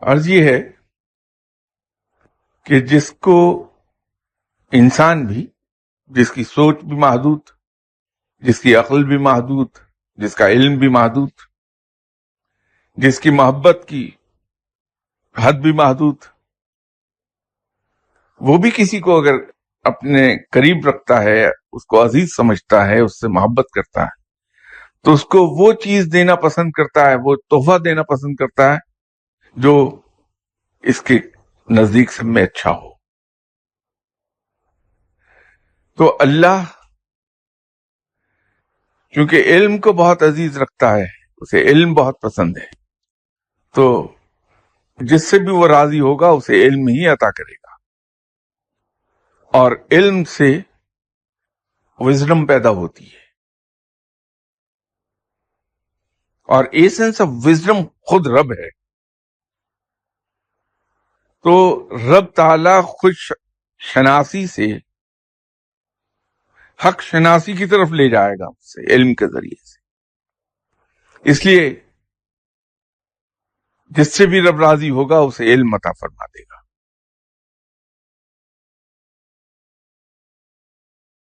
عرض یہ ہے کہ جس کو انسان بھی، جس کی سوچ بھی محدود، جس کی عقل بھی محدود، جس کا علم بھی محدود، جس کی محبت کی حد بھی محدود، وہ بھی کسی کو اگر اپنے قریب رکھتا ہے، اس کو عزیز سمجھتا ہے، اس سے محبت کرتا ہے، تو اس کو وہ چیز دینا پسند کرتا ہے، وہ تحفہ دینا پسند کرتا ہے جو اس کے نزدیک سب میں اچھا ہو۔ تو اللہ چونکہ علم کو بہت عزیز رکھتا ہے، اسے علم بہت پسند ہے، تو جس سے بھی وہ راضی ہوگا اسے علم ہی عطا کرے گا، اور علم سے وزڈم پیدا ہوتی ہے، اور ایسنس آف وزڈم خود رب ہے۔ تو رب تعالی خود شناسی سے حق شناسی کی طرف لے جائے گا اسے علم کے ذریعے سے۔ اس لیے جس سے بھی رب راضی ہوگا اسے علم عطا فرما دے گا۔